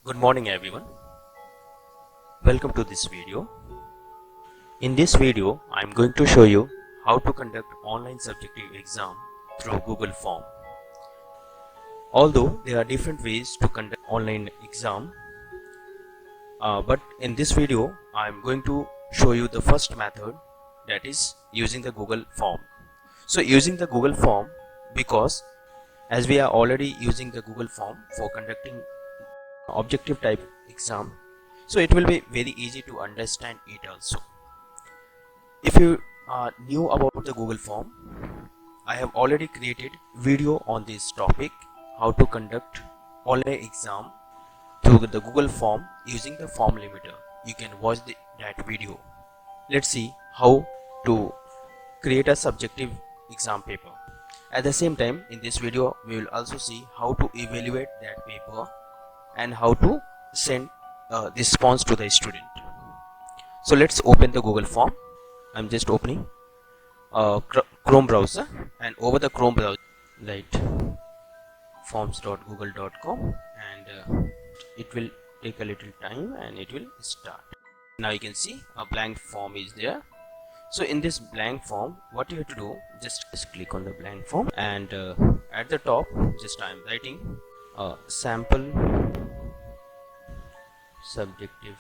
Good morning everyone. Welcome to this video. In this video, I am going to show you how to conduct online subjective exam through Google Form. Although there are different ways to conduct online exam, but in this video, I am going to show you the first method, that is using the Google Form. So using the Google Form, because as we are already using the Google Form for conducting objective type exam, so it will be very easy to understand it also. If you are new about the Google Form, I have already created video on this topic, how to conduct online exam through the Google Form using the form limiter. You can watch that video. Let's see how to create a subjective exam paper. At the same time, in this video we will also see how to evaluate that paper and how to send the response to the student. So let's open the Google Form. I'm just opening Chrome browser, and over the Chrome browser write forms.google.com, and it will take a little time and it will start. Now you can see a blank form is there. So in this blank form, what you have to do, just click on the blank form, and at the top just I am writing sample subjective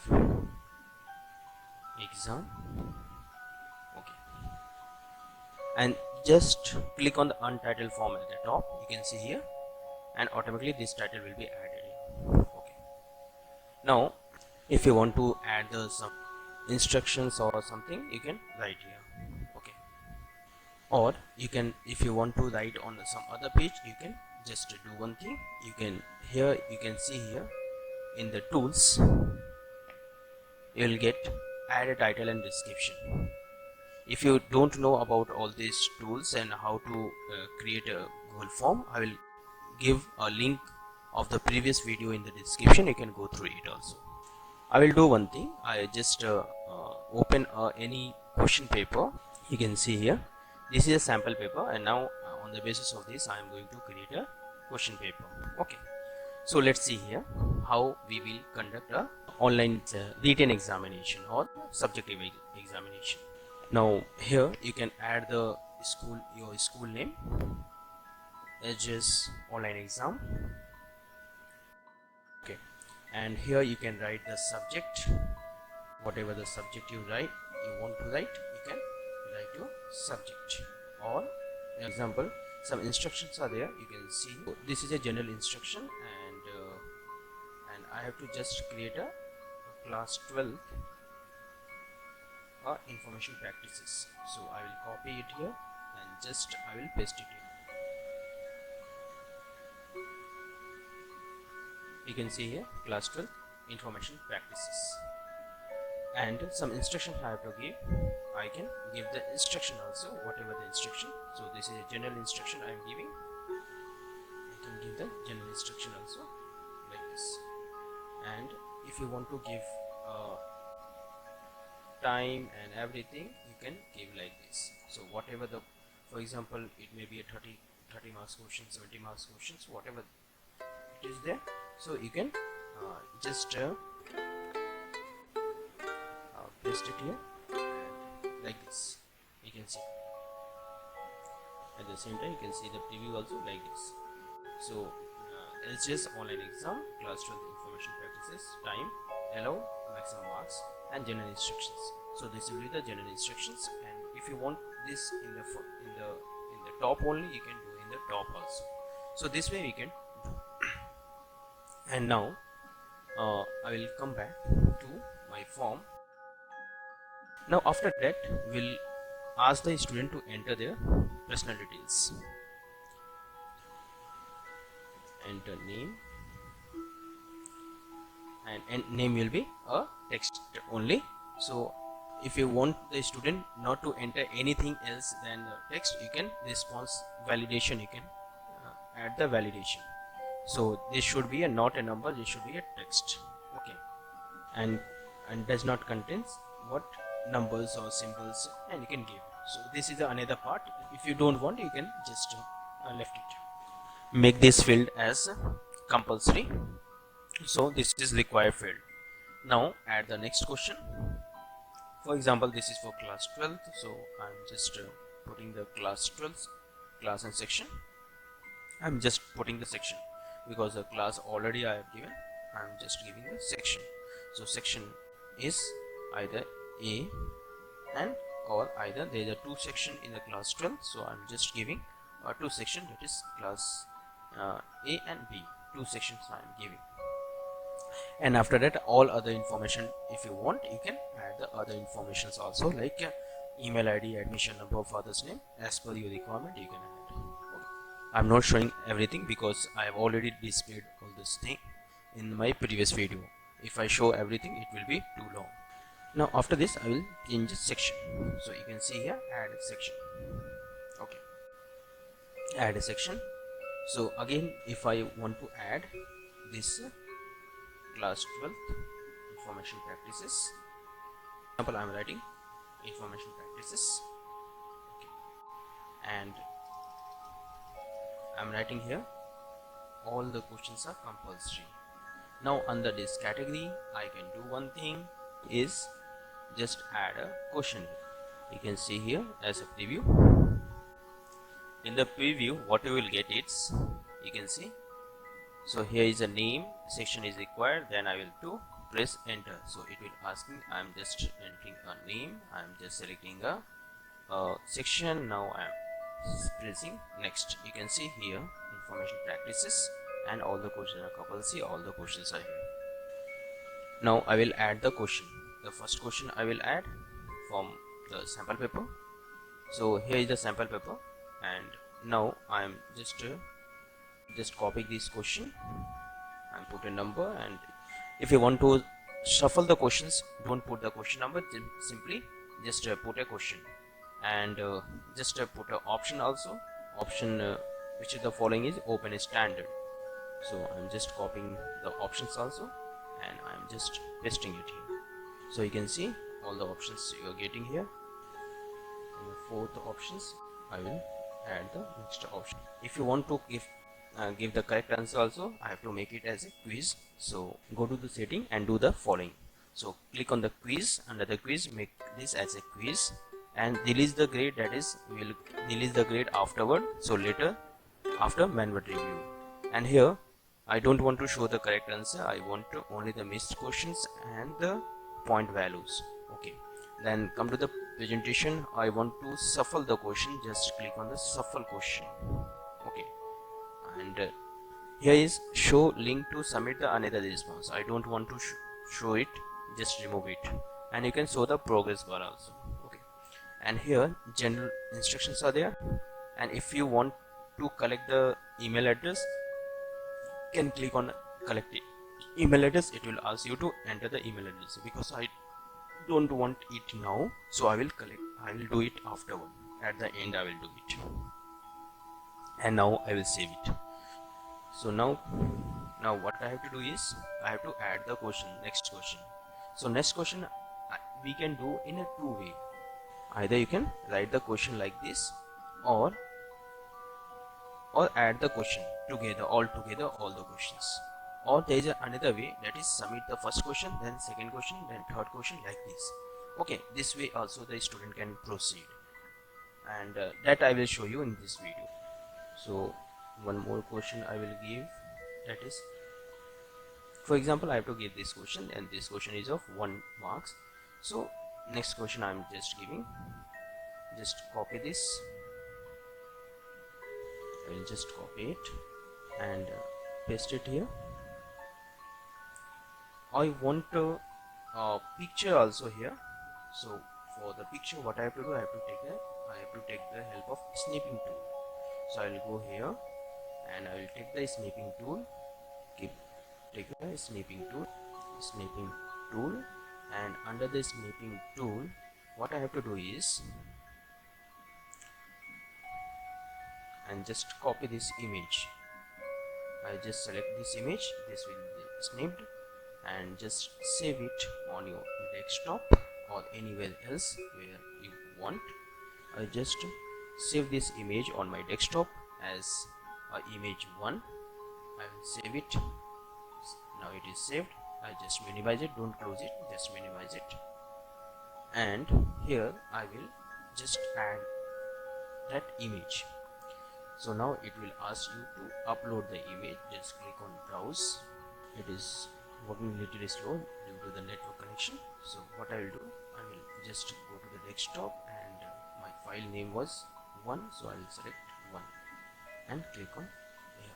exam. Okay, and just click on the untitled form at the top. You can see here, and automatically this title will be added here. Okay, now if you want to add some instructions or something, you can write here. Okay, or you can, if you want to write on some other page, you can just do one thing. You can, here you can see here in the tools, you will get add a title and description. If you don't know about all these tools and how to create a Google Form, I will give a link of the previous video in the description. You can go through it also. I will do one thing. I just open any question paper. You can see here, this is a sample paper, and now on the basis of this I am going to create a question paper. Okay, so let's see here how we will conduct a online written examination or subjective examination. Now here you can add the school, your school name, HS online exam. Okay, and here you can write the subject, whatever the subject you want to write, you can write your subject. Or example, some instructions are there. You can see this is a general instruction, and I have to just create a class 12 information practices. So I will copy it here and just I will paste it here. You can see here class 12 information practices, and some instruction I have to give. I can give the instruction also, whatever the instruction. So this is a general instruction I am giving. I can give the general instruction also like this. And if you want to give time and everything, you can give like this. So whatever the, for example, it may be a 30 marks question, 70 marks questions, whatever it is there. So you can just paste it here like this. You can see at the same time, you can see the preview also like this. So LGS online exam class 12 information practices, time, allow, maximum marks, and general instructions. So this will be the general instructions, and if you want this in the top only, you can do in the top also. So this way we can do. And now I will come back to my form. Now after that, we'll ask the student to enter their personal details. Enter name, and name will be a text only. So if you want the student not to enter anything else than the text, you can response validation, you can add the validation. So this should be not a number, this should be a text. Okay, and does not contain what numbers or symbols, and you can give. So this is another part. If you don't want, you can just left it. Make this field as compulsory. So this is required field. Now add the next question. For example, this is for class 12th, so I'm just putting the class 12th class and section. I'm just putting the section because the class already I have given. I'm just giving the section. So section is either A and or either there are two section in the class 12, so I'm just giving two section, that is class A and B, two sections I'm giving. And after that, all other information, if you want, you can add the other informations also, like email ID, admission number, father's name, as per your requirement you can add. Okay. I'm not showing everything because I have already displayed all this thing in my previous video. If I show everything, it will be too long. Now after this, I will change the section. So you can see here, add a section. Okay, add a section. So again, if I want to add this class 12th information practices, for example, I'm writing information practices. Okay. And I'm writing here all the questions are compulsory. Now under this category, I can do one thing, is just add a question. You can see here as a preview. In the preview, what you will get is, you can see, so here is a name, section is required, then I will to press enter. So it will ask me, I'm just entering a name, I'm just selecting a section. Now I'm pressing next. You can see here information practices and all the questions are compulsory, all the questions are here. Now I will add the question. The first question I will add from the sample paper. So here is the sample paper, and now I am just copy this question and put a number. And if you want to shuffle the questions, don't put the question number, simply just put a question, and just put an option also. Option which is the following is open standard. So I'm just copying the options also, and I'm just pasting it here. So you can see all the options you are getting here. In the fourth options, I will add the next option. If you want to give the correct answer also, I have to make it as a quiz. So go to the setting and do the following. So click on the quiz. Under the quiz, make this as a quiz and release the grade, that is we will release the grade afterward, so later after manual review. And here I don't want to show the correct answer, I want to only the missed questions and the point values. Okay, then come to the presentation. I want to shuffle the question, just click on the shuffle question. Okay, and here is show link to submit the another response. I don't want to show it, just remove it. And you can show the progress bar also. Okay, and here general instructions are there, and if you want to collect the email address, you can click on collect email address. It will ask you to enter the email address. Because I don't want it now, so I will do it afterward. At the end I will do it, and now I will save it. So now what I have to do is, I have to add the question, next question. So next question we can do in a two way. Either you can write the question like this, or add the question together, all the questions. Or there is another way, that is submit the first question, then second question, then third question, like this. Okay, this way also the student can proceed, and that I will show you in this video. So one more question I will give, that is, for example, I have to give this question, and this question is of 1 marks. So next question I am just giving, just copy this. I will just copy it and paste it here. I want a picture also here. So for the picture, what I have to do, I have to take the help of snipping tool. So I will go here and I will take the snipping tool, take the snipping tool, and under the snipping tool, what I have to do is, and just copy this image. I just select this image, this will be snipped, and just save it on your desktop or anywhere else where you want. I just save this image on my desktop as image 1. I will save it. now it is saved. I just minimize it, don't close it, just minimize it. And here I will just add that image. So now it will ask you to upload the image. Just click on browse. It is working little slow due to the network connection. So what I will do, I will just go to the desktop, and my file name was 1, so I will select 1 and click on here.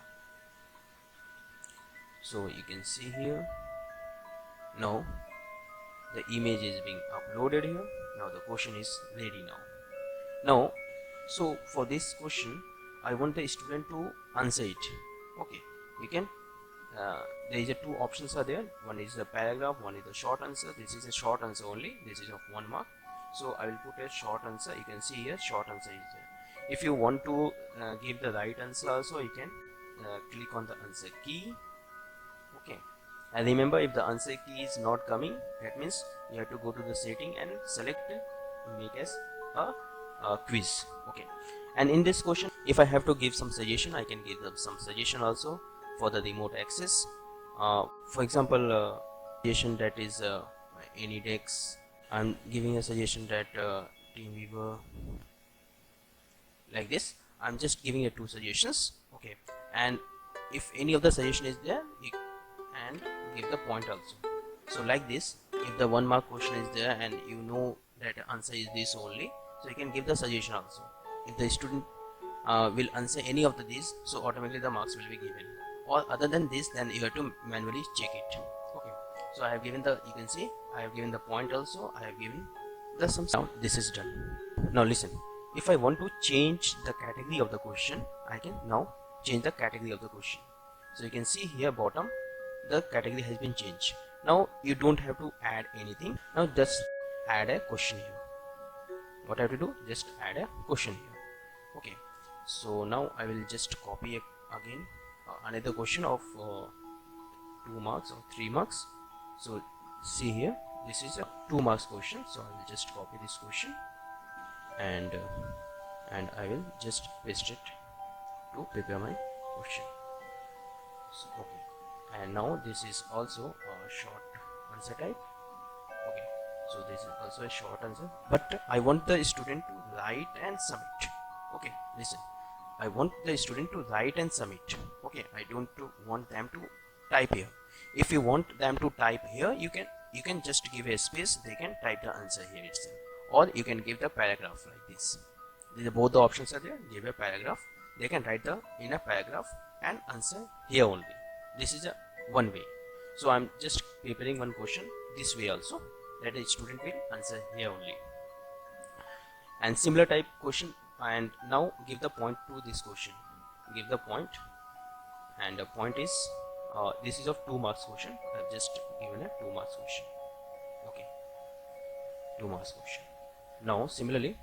So you can see here, now the image is being uploaded here. Now the question is ready now. So for this question I want the student to answer it. Okay, you can there is a two options are there. One is the paragraph, one is the short answer. This is a short answer only, this is of 1 mark, so I will put a short answer. You can see here short answer is there. If you want to give the right answer also, you can click on the answer key. Okay, and remember, if the answer key is not coming, that means you have to go to the setting and select make as a quiz. Okay, and in this question, if I have to give some suggestion, I can give them some suggestion also for the remote access. For example, suggestion that is Anydex. I'm giving a suggestion that Teamweaver, like this. I'm just giving two suggestions. Okay, and if any of the suggestion is there, you and give the point also. So like this, if the 1 mark question is there and you know that answer is this only, so you can give the suggestion also. If the student will answer any of these, so automatically the marks will be given. Or other than this, then you have to manually check it. Okay, so I have given the, you can see I have given the point also, I have given the sum. Now this is done. Now listen, if I want to change the category of the question, I can now change the category of the question. So you can see here bottom, the category has been changed. Now you don't have to add anything. Now just add a question here. What I have to do, just add a question here. Okay, so now I will just copy again another question of 2 marks or 3 marks. So see here, this is a 2 marks question, so I will just copy this question and I will just paste it to prepare my question. So, okay, and now this is also a short answer type. Okay, so this is also a short answer, but I want the student to write and submit. Okay, listen, I want the student to write and submit. Okay, I don't want them to type here. If you want them to type here, you can just give a space, they can type the answer here itself, or you can give the paragraph like this. Both the options are there. Give a paragraph, they can write in a paragraph and answer here only. This is a one way. So I'm just preparing one question this way also, that the student will answer here only. And similar type question, and now give the point to this question. Give the point, and the point is this is of 2 marks question. I've just given a 2 marks question. Okay, 2 marks question. Now similarly,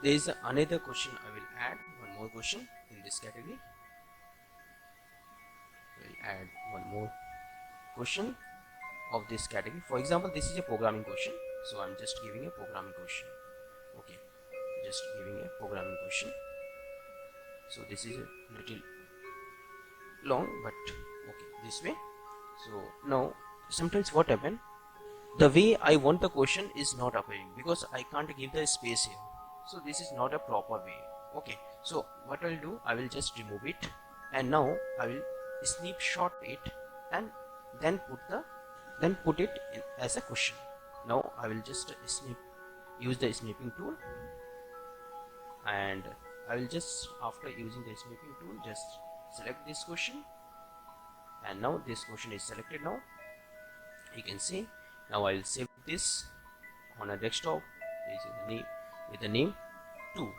there is another question. I will add one more question in this category. We'll add one more question of this category. For example, this is a programming question, so I'm just giving a programming question. Okay, just giving a programming question. So this is a little long, but okay, this way. So now sometimes what happen, the way I want the question is not appearing because I can't give the space here. So this is not a proper way. Okay, so what I'll do, I will just remove it, and now I will snapshot it and then put it in as a question. Now I will just use the snipping tool, and I will just, after using the snipping tool, just select this question, and now this question is selected. Now you can see, now I will save this on a desktop. This is the name with the name 2.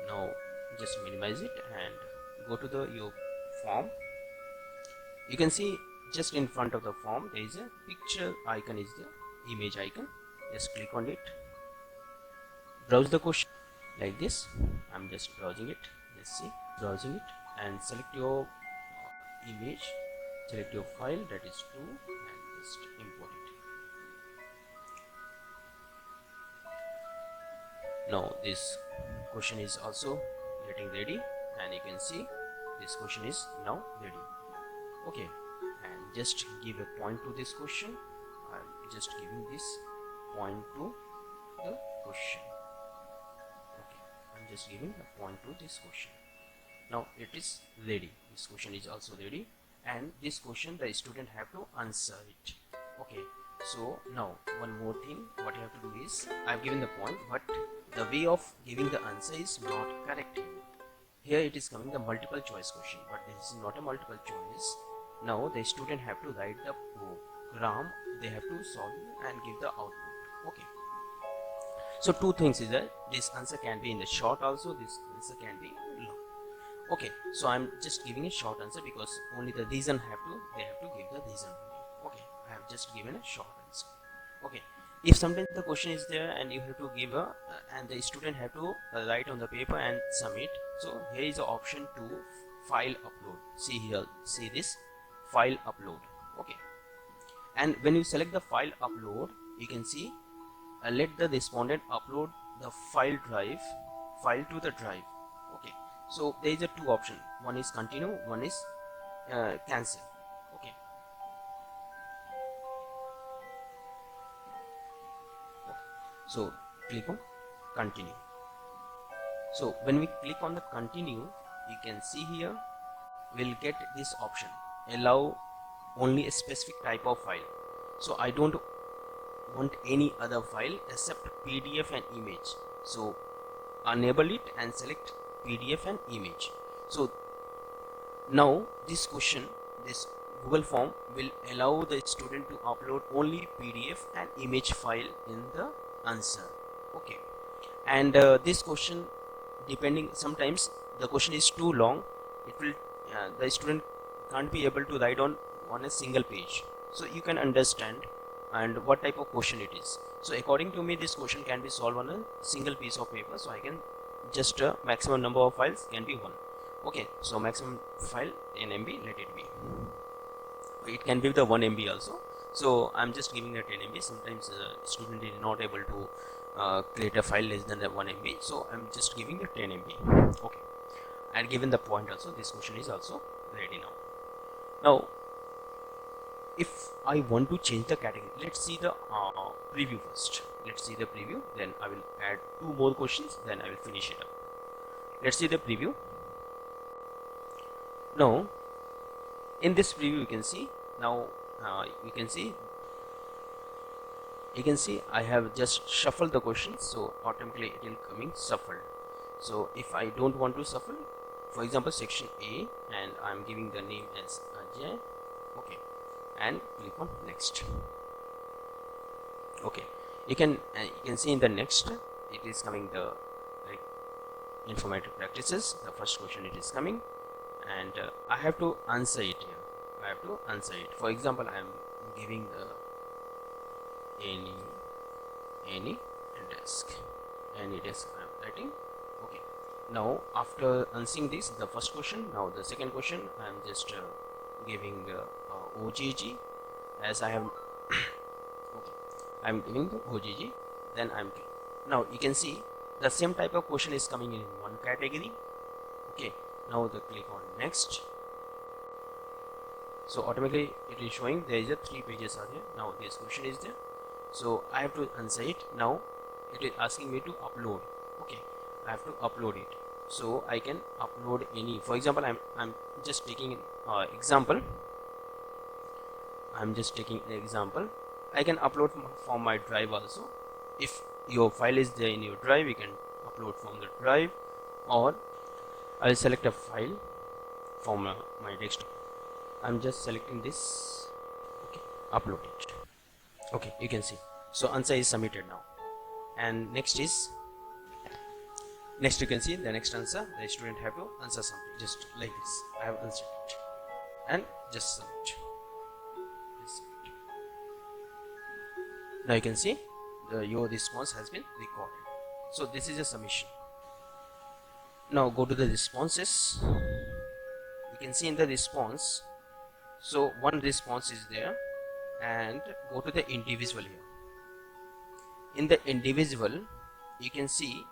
Now just minimize it and go to your form. You can see just in front of the form there is a picture icon, is the image icon. Just click on it, browse the question like this. I'm just browsing it. Let's see, browsing it, and select your image, select your file, that is 2, and just import it. Now this question is also getting ready, and you can see this question is now ready. Okay, and just give a point to this question. I'm just giving this point to the question. Okay, I'm just giving a point to this question. Now it is ready. This question is also ready, and this question the student have to answer it. Okay, so now one more thing what you have to do is I've given the point, but the way of giving the answer is not correct. Here it is coming the multiple choice question, but this is not a multiple choice. Now the student have to write the program, they have to solve and give the output. Okay, so two things is that this answer can be in the short also, this answer can be long. Okay, so I'm just giving a short answer because only the reason they have to give the reason only. Okay, I have just given a short answer. Okay, if sometimes the question is there and you have to give a and the student have to write on the paper and submit, so here is the option to file upload. See here, see this file upload. Okay, and when you select the file upload, you can see let the respondent upload the file to the drive. Okay, so there is a two option, one is continue, one is cancel. Okay, so click on continue. So when we click on the continue, you can see here we'll get this option, allow only a specific type of file. So I don't want any other file except PDF and image, so enable it and select PDF and image. So now this question, this Google form will allow the student to upload only PDF and image file in the answer. Okay, and this question, depending, sometimes the question is too long, it will the student can't be able to write on a single page, so you can understand and what type of question it is. So according to me, this question can be solved on a single piece of paper, so I can just maximum number of files can be one. Okay, so maximum file in MB, let it be. It can be the 1 MB also, so I'm just giving a 10 MB. Sometimes student is not able to create a file less than the 1 MB, so I'm just giving the 10 MB. Okay, and given the point also, this question is also ready now. Now if I want to change the category, let's see the preview first. Let's see the preview, then I will add two more questions, then I will finish it up. Let's see the preview. Now in this preview you can see, now you can see I have just shuffled the questions, so automatically it will coming shuffled. So if I don't want to shuffle, for example section A, and I'm giving the name as Ajay. Okay, and click on next. Okay, you can see in the next it is coming the like informative practices, the first question it is coming, and I have to answer it here. I have to answer it. For example, I am giving the any desk I am writing. Okay, now after answering this, the first question, now the second question I am just giving OGG, as I have okay, I am giving the OGG, then I am now you can see the same type of question is coming in one category. Okay, now the click on next, so automatically it is showing there is a 3 pages are there. Now this question is there, so I have to answer it. Now it is asking me to upload. Okay, I have to upload it, so I can upload any, for example I'm just taking example, I'm just taking an example. I can upload from my drive also. If your file is there in your drive, you can upload from the drive, or I will select a file from my desktop. I'm just selecting this. Okay, upload it. Okay, you can see, so answer is submitted now. And next you can see the next answer, the student have to answer something just like this. I have answered it and just submit. Now you can see your response has been recorded. So this is a submission. Now go to the responses. You can see in the response, so one response is there, and go to the individual here. In the individual you can see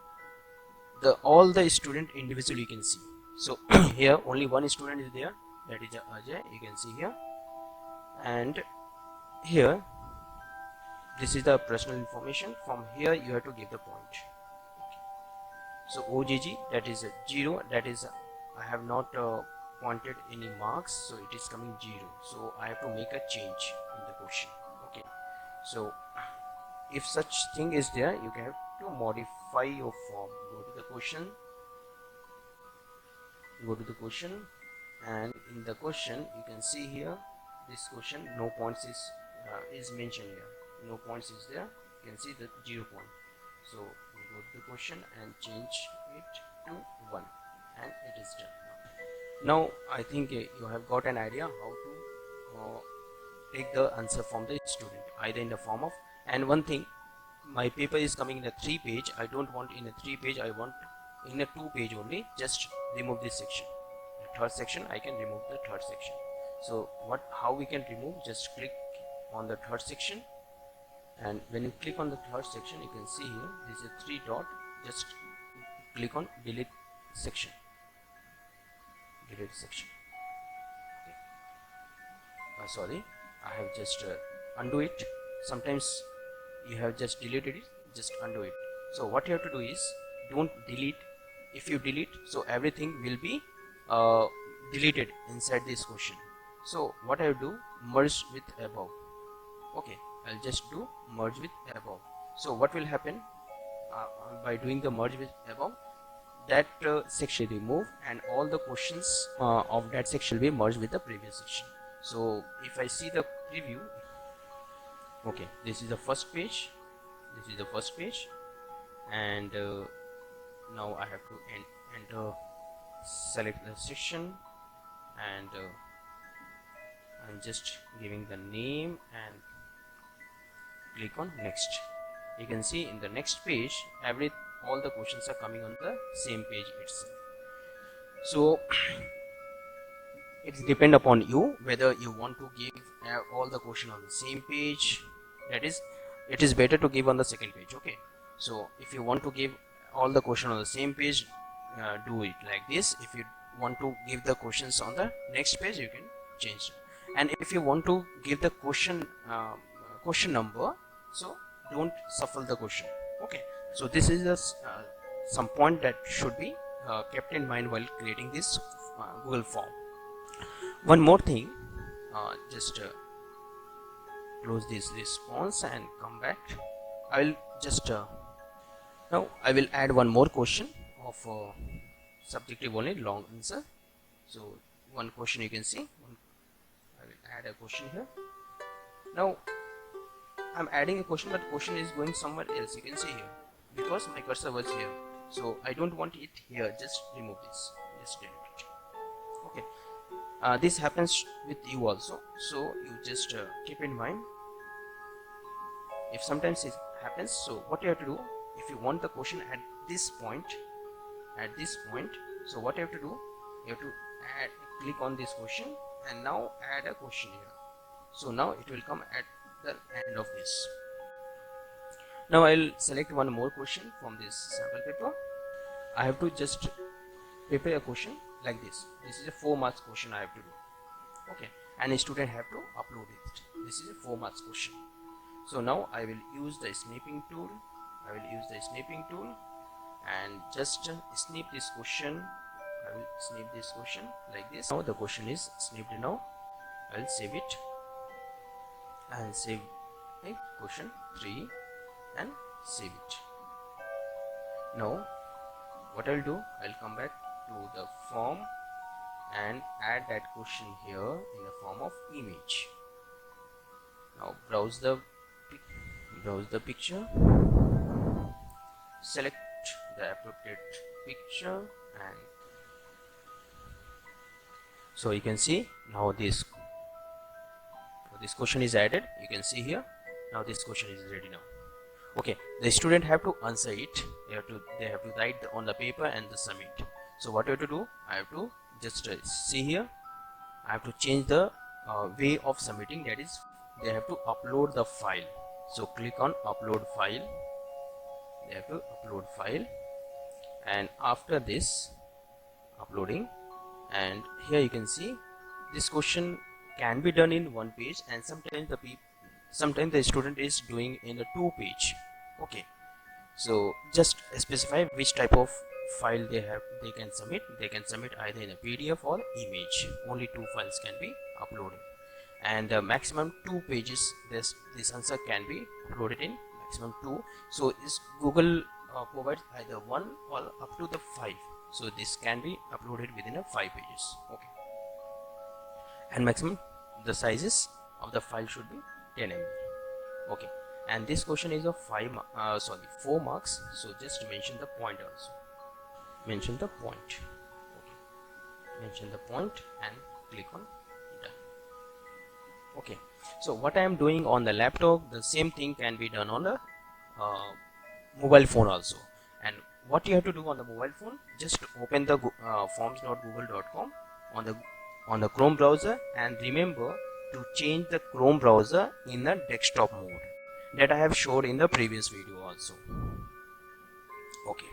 all the student individual you can see. So here only one student is there, that is Ajay, you can see here. And here this is the personal information. From here you have to give the point. So OGG, that is 0, that is I have not pointed any marks, so it is coming 0, so I have to make a change in the question. Okay, so if such thing is there, you can have to modify your form. Go to the question, and in the question you can see here, this question no points is mentioned here, no points is there, you can see the 0 point. So we go to the question and change it to 1, and it is done. Now I think you have got an idea how to take the answer from the student, either in the form of, and one thing, my paper is coming in a 3 page, I don't want in a 3 page, I want in a 2 page only. Just remove this section, the third section, I can remove the third section. So how we can remove, just click on the third section, and when you click on the third section, you can see here there is a 3 dot, just click on delete section. Sorry, I have just undo it. Sometimes you have just deleted it, just undo it. So what you have to do is, don't delete. If you delete, so everything will be deleted inside this question. So what I will do, merge with above. Okay, I'll just do merge with above. So what will happen by doing the merge with above, that section remove, and all the questions of that section will be merged with the previous section. So if I see the preview, okay, this is the first page, and now I have to enter, select the section, and I'm just giving the name and click on next. You can see in the next page, all the questions are coming on the same page itself. So it's depend upon you whether you want to give all the question on the same page. That is, it is better to give on the second page. Okay, so if you want to give all the question on the same page, do it like this. If you want to give the questions on the next page, you can change it. And if you want to give the question number, so don't shuffle the question. Okay, so this is some point that should be kept in mind while creating this Google form. One more thing, just close this response and come back. I will just now I will add one more question of subjective only, long answer. So one question you can see, I will add a question here. Now I'm adding a question, but the question is going somewhere else. You can see here, because my cursor was here, so I don't want it here. Just remove this, just delete it. Okay, this happens with you also, so you just keep in mind if sometimes it happens. So what you have to do, if you want the question at this point, so what you have to do, you have to click on this question and now add a question here. So now it will come at the end of this. Now I'll select one more question from this sample paper. I have to just prepare a question like this. This is a 4 marks question I have to do. Okay, and a student have to upload it. This is a 4 marks question. So now I will use the sniping tool. And just snip this question. I will snip this question like this. Now the question is snipped. Now I will save it and save question 3 and save it. Now what I'll do, I'll come back to the form and add that question here in the form of image. Now browse the picture, select the appropriate picture, and so you can see now this question is added. You can see here, now this question is ready now. Okay, the student have to answer it. They have to write on the paper and the submit. So what I have to do, I have to just see here, I have to change the way of submitting. That is, they have to upload the file. So click on upload file. They have to upload file, and after this uploading, and here you can see this question can be done in one page, and sometimes the student is doing in a two page. Okay, so just specify which type of file they can submit. They can submit either in a PDF or image. Only two files can be uploaded, and maximum 2 pages. This answer can be uploaded in maximum 2. So is Google provides either 1 or up to the 5. So this can be uploaded within a 5 pages. Okay, and maximum the sizes of the file should be 10 MB. Okay, and this question is of 4 marks. So just mention the point also. Mention the point. Okay, mention the point and click on done. Okay, so what I am doing on the laptop, the same thing can be done on the mobile phone also. And what you have to do on the mobile phone, just open the forms.google.com on the Chrome browser, and remember to change the Chrome browser in the desktop mode that I have showed in the previous video also. Okay,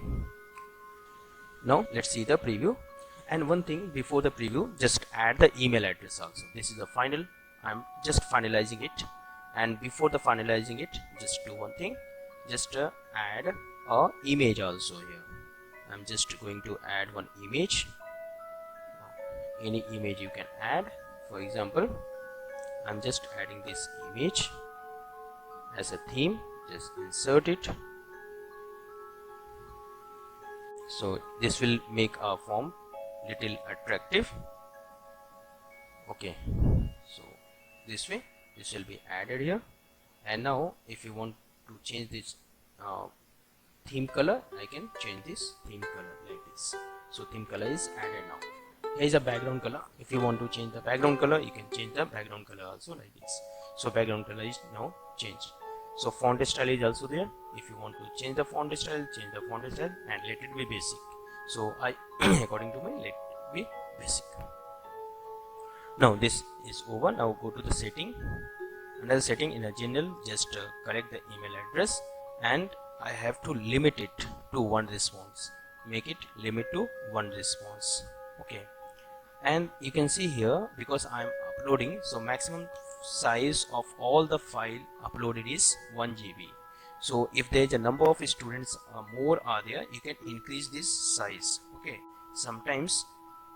now let's see the preview. And one thing before the preview, just add the email address also. This is the final. I'm just finalizing it, and before the finalizing it, just do one thing, just add a image also here. I'm just going to add one image. Any image you can add. For example, I'm just adding this image as a theme. Just insert it. So this will make our form little attractive. Okay, so this way this will be added here. And now if you want to change this theme color, I can change this theme color like this. So theme color is added now. Here is a background color. If you want to change the background color, you can change the background color also like this. So background color is now changed. So font style is also there. If you want to change the font style, change the font style and let it be basic. So I according to my, let it be basic. Now this is over. Now go to the setting. Another setting in a general, just correct the email address, and I have to limit it to one response. Make it limit to one response. Okay, and you can see here, because I am uploading, so maximum size of all the file uploaded is 1 GB. So if there is a number of students more are there, you can increase this size. Okay, sometimes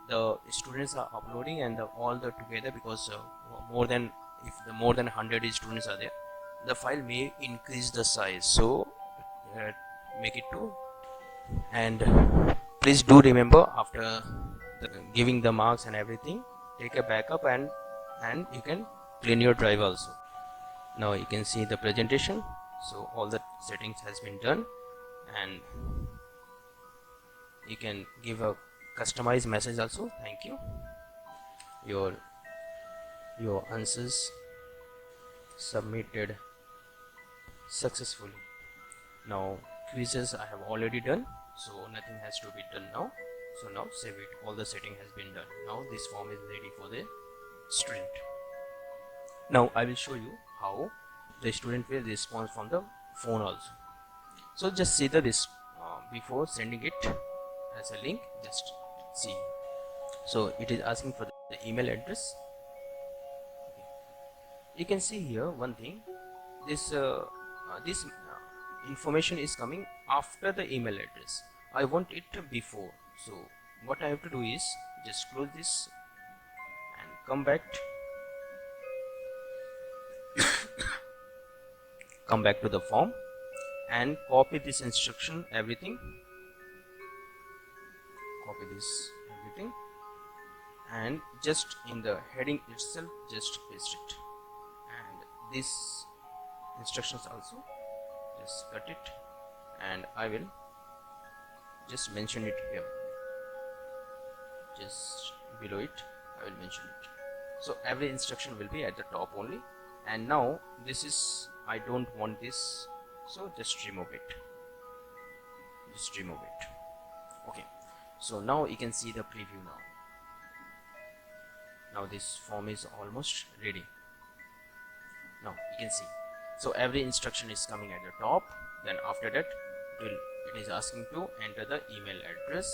the students are uploading and all the together, because more than 100 students are there, the file may increase the size. So make it 2. And please do remember, after giving the marks and everything, take a backup and you can clean your drive also. Now you can see the presentation. So all the settings has been done, and you can give a customized message also. Thank you, your answers submitted successfully. Now quizzes I have already done, so nothing has to be done now. So now save it. All the setting has been done. Now this form is ready for the student. Now I will show you how the student will respond from the phone also. So just see this before sending it as a link. Just see. So it is asking for the email address. Okay. You can see here one thing. This information is coming after the email address. I want it before. So what I have to do is just close this and come back to the form and copy this instruction, everything. Copy this everything, and just in the heading itself just paste it, and this instructions also just cut it, and I will just mention it here. Just below it I will mention it. So every instruction will be at the top only. And now this is, I don't want this, so just remove it. Okay, so now you can see the preview. Now this form is almost ready. Now you can see, so every instruction is coming at the top. Then after that it is asking to enter the email address.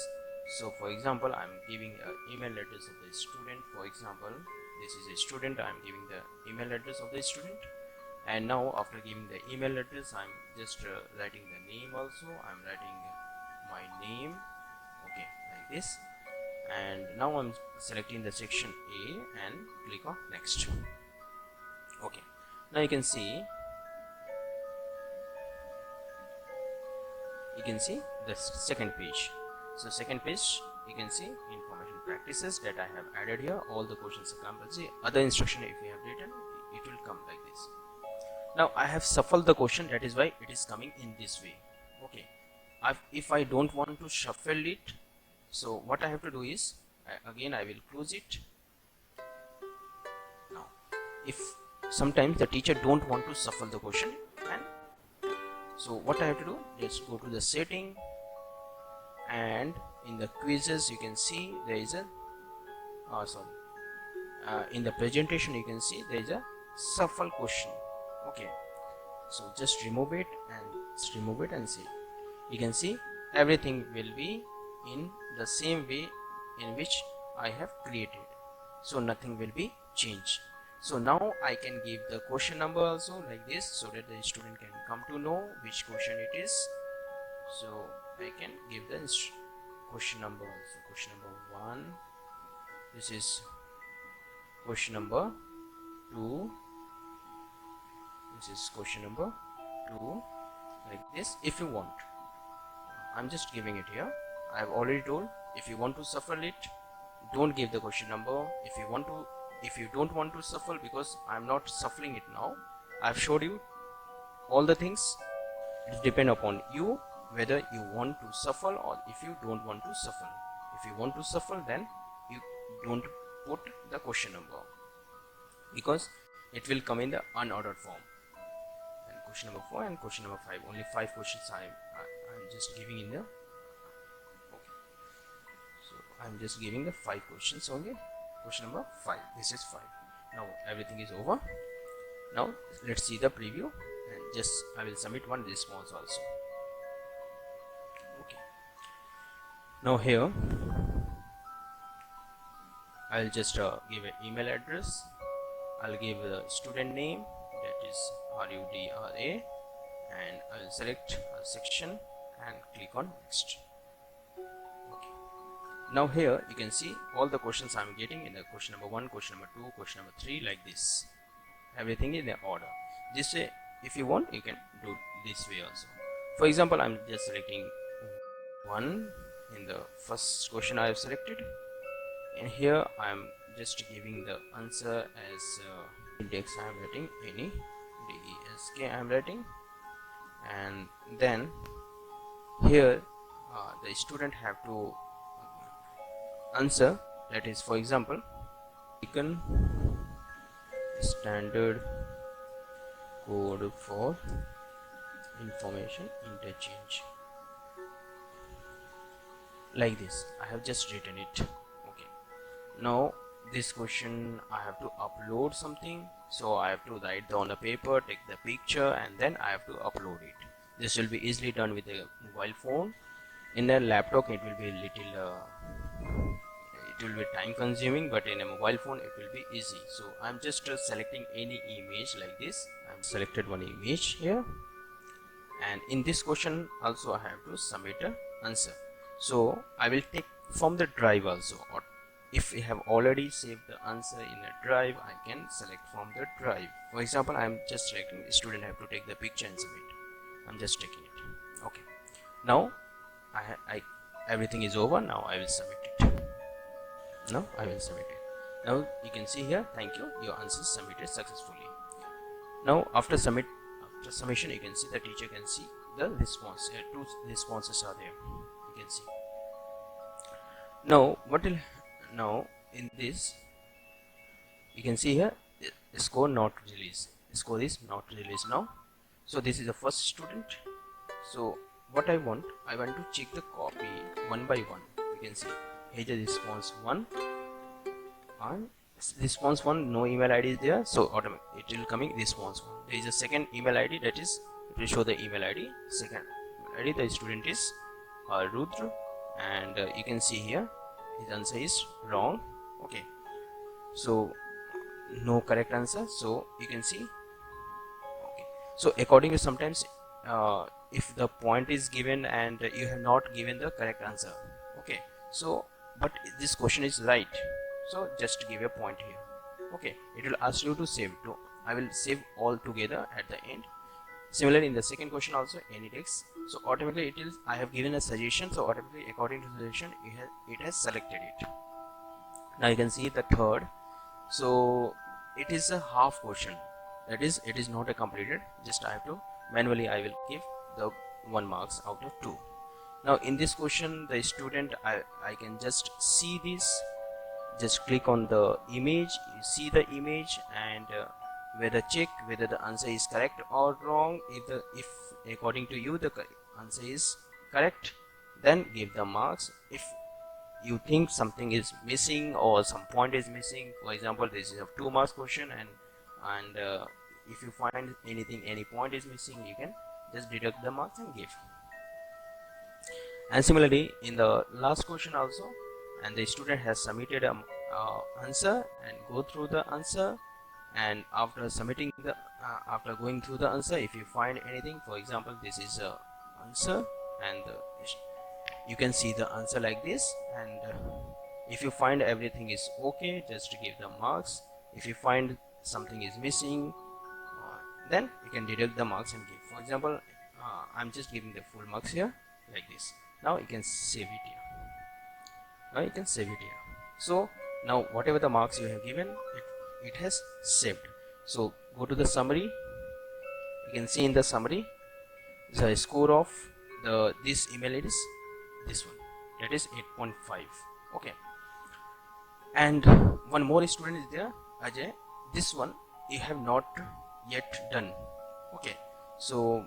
So for example, I'm giving an email address of the student. For example, this is a student, I'm giving the email address of the student. And now after giving the email address, I'm just writing the name also. I'm writing my name, okay, like this. And now I'm selecting the section A and click on next. Okay, now you can see the second page. So second page, you can see information practices that I have added here. All the questions are compulsory. Other instruction if you have written, it will come like this. Now I have shuffled the question, that is why it is coming in this way. Okay, if I don't want to shuffle it, so what I have to do is again I will close it. Now if sometimes the teacher don't want to shuffle the question, and so what I have to do, just go to the setting, and in the quizzes you can see there is a in the presentation you can see there is a shuffle question. Okay, so just remove it and see. You can see everything will be in the same way in which I have created, so nothing will be changed. So now I can give the question number also like this, so that the student can come to know which question it is. So I can give the question number also. Question number 1, this is question number 2, this is question number 2, like this. If you want, I'm just giving it here. I have already told, if you want to shuffle it, don't give the question number. If you don't want to shuffle, because I'm not shuffling it now, I've showed you all the things. It depends upon you whether you want to shuffle or if you don't want to shuffle. If you want to shuffle, then you don't put the question number, because it will come in the unordered form. And question number 4 and question number 5, only 5 questions I'm just giving in the I'm just giving the 5 questions only. Question number 5, this is 5. Now everything is over. Now let's see the preview, and just I will submit one response also. Okay, now here I'll just give an email address. I'll give the student name, that is RUDRA, and I'll select a section and click on next. Now here you can see all the questions I'm getting in the question number 1, question number 2, question number 3, like this. Everything in the order. This way, if you want, you can do this way also. For example, I'm just selecting 1 in the first question I have selected, and here I'm just giving the answer as index I am writing, any DESK I am writing, and then here the student have to answer, that is, for example, taken standard code for information interchange, like this. I have just written it. Okay, now this question I have to upload something, so I have to write down the paper, take the picture, and then I have to upload it. This will be easily done with a mobile phone. In a laptop it will be a little it will be time consuming, but in a mobile phone it will be easy. So I'm just selecting any image like this. I'm selected one image here, and in this question also I have to submit an answer. So I will take from the drive also, or if we have already saved the answer in a drive, I can select from the drive. For example, I'm just selecting student have to take the picture and submit. I'm just taking it. Okay, now everything is over. Now I will submit it. Now I will submit it. Now you can see here, thank you, your answer is submitted successfully. Now after submission, you can see the teacher can see the response. 2 responses are there. You can see. Now now in this you can see here the score not released. The score is not released now. So this is the first student. So what I want to check the copy one by one. You can see here the response 1, and response 1 no email ID is there, so automatically it will coming response 1. There is a second email ID, that is it will show the email ID. Second email ID, the student is Rudra, and you can see here his answer is wrong. Okay, so no correct answer. So you can see, okay, so according to sometimes if the point is given and you have not given the correct answer, okay, so but this question is right, so just give a point here. Okay, it will ask you to save to, I will save all together at the end. Similarly in the second question also any text, so automatically it is, I have given a suggestion, so automatically according to the suggestion it has selected it. Now you can see the third, so it is a half question, that is it is not a completed, just I have to manually I will give the 1 marks out of 2. Now in this question the student, I can just see this, just click on the image, you see the image, and whether check whether the answer is correct or wrong. If according to you the answer is correct, then give the marks. If you think something is missing or some point is missing, for example this is a 2 marks question, and if you find anything, any point is missing, you can just deduct the marks and give. And similarly in the last question also, and the student has submitted a answer and go through the answer, and after submitting the after going through the answer, if you find anything, for example this is a answer, and you can see the answer like this, and if you find everything is okay, just give the marks. If you find something is missing, then you can deduct the marks and give. For example I'm just giving the full marks here like this. Now you can save it here. Now you can save it here. So now whatever the marks you have given, it has saved. So go to the summary. You can see in the summary the score of this email is this one, that is 8.5. okay, and one more student is there, Ajay. This one you have not yet done. Okay, so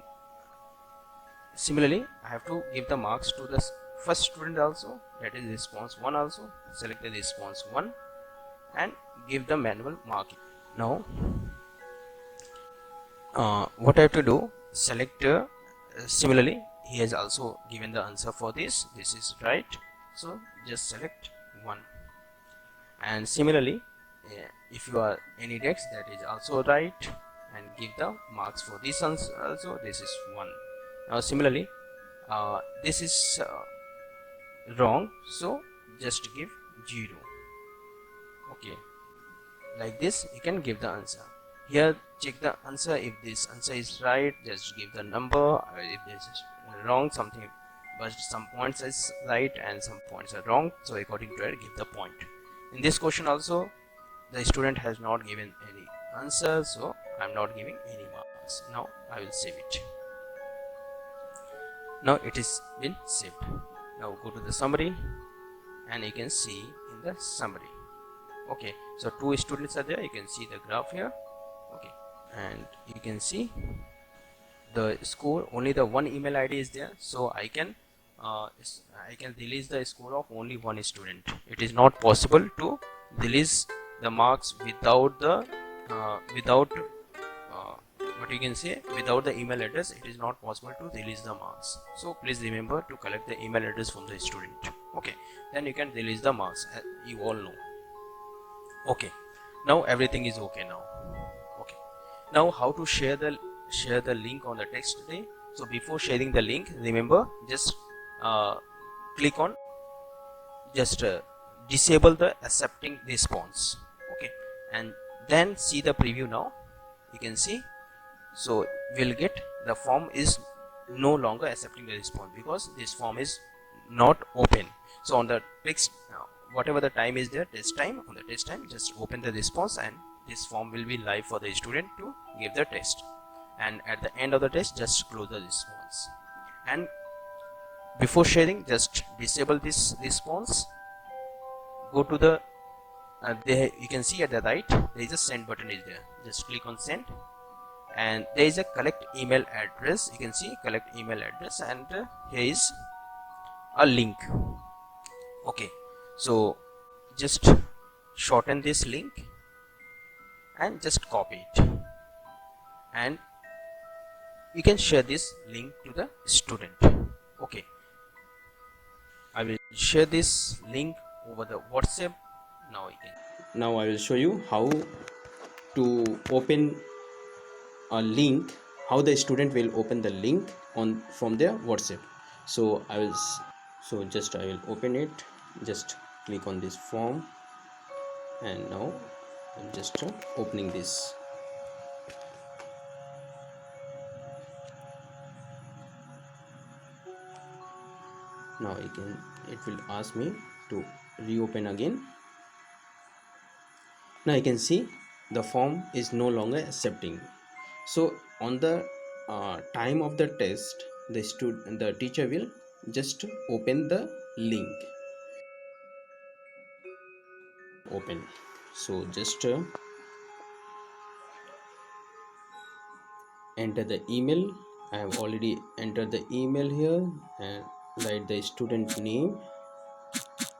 similarly I have to give the marks to the first student also, that is response 1 also. Select the response 1 and give the manual marking. Now what I have to do, select similarly he has also given the answer for this is right, so just select 1. And similarly if you are any text that is also right, and give the marks for this answer also, this is 1. Now similarly this is wrong, so just give 0. okay, like this you can give the answer. Here check the answer, if this answer is right just give the number, if this is wrong something, but some points is right and some points are wrong, so according to it give the point. In this question also the student has not given any answer, so I'm not giving any marks. Now I will save it. Now it is been saved. Now go to the summary and you can see in the summary. Okay, so 2 students are there, you can see the graph here. Okay, and you can see the score, only the 1 email ID is there, so I can release the score of only 1 student. It is not possible to release the marks without the what you can say, without the email address. It is not possible to release the marks, so please remember to collect the email address from the student. Okay, then you can release the marks, you all know. Okay, now everything is okay now. Okay, now how to share the link on the text today. So before sharing the link, remember just click on, just disable the accepting response. Okay, and then see the preview. Now you can see, so we'll get the form is no longer accepting the response because this form is not open. So on the text, whatever the time is there, test time, on the test time just open the response and this form will be live for the student to give the test, and at the end of the test just close the response. And before sharing just disable this response. Go to the there, you can see at the right there is a send button is there, just click on send, and there is a collect email address. You can see collect email address, and here is a link. Okay, so just shorten this link and just copy it, and you can share this link to the student. Okay, I will share this link over the WhatsApp. Now you can. Now I will show you how to open a link, how the student will open the link on from their WhatsApp. So I will open it. Just click on this form, and now I'm just opening this. Now it will ask me to reopen again. Now you can see the form is no longer accepting. So on the time of the test, the teacher will just open the link. Open. So just enter the email. I have already entered the email here, and write the student name.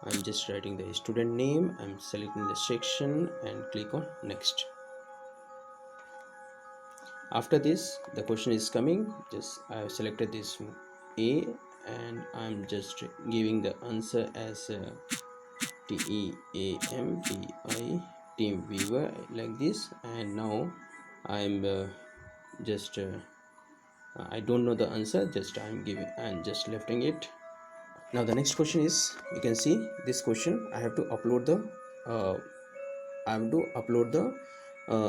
I'm just writing the student name. I'm selecting the section and click on next. After this, the question is coming. Just I have selected this A, and I'm just giving the answer as TEAMVI, team viewer, like this. And now I'm just I don't know the answer, just I'm giving and just lefting it. Now the next question is, you can see this question. I have to upload the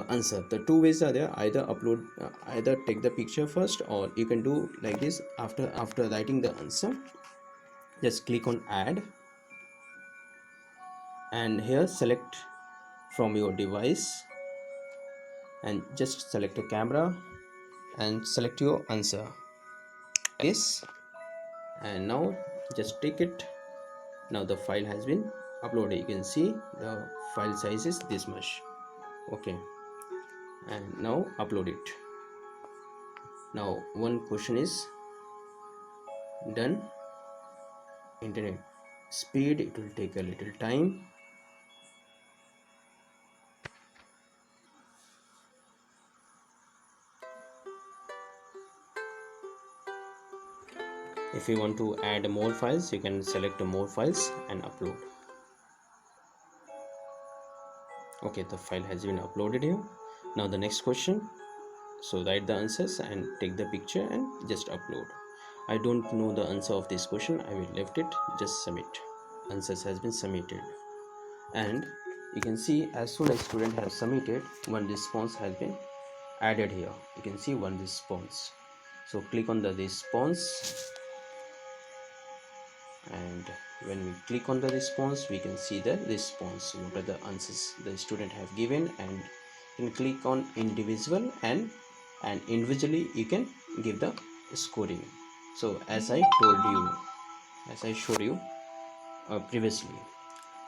answer. The two ways are there: either upload, either take the picture first, or you can do like this. After writing the answer, just click on add, and here select from your device, and just select a camera and select your answer, this, and now just take it. Now the file has been uploaded. You can see the file size is this much. Okay, and now upload it. Now one question is done. Internet speed, it will take a little time. If you want to add more files, you can select more files and upload. Okay, the file has been uploaded here. Now the next question, so write the answers and take the picture and just upload. I don't know the answer of this question. I will left it, just submit. Answers has been submitted, and you can see as soon as student has submitted, one response has been added here. You can see one response. So click on the response, and when we click on the response, we can see the response, what are the answers the student have given, and you can click on individual, and individually you can give the scoring. So as I showed you previously.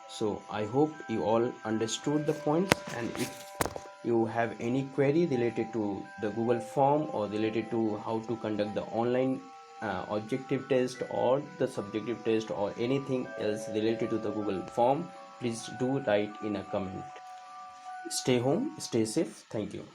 So I hope you all understood the points, and if you have any query related to the Google form, or related to how to conduct the online objective test or the subjective test, or anything else related to the Google form, please do write in a comment. Stay home, stay safe. Thank you.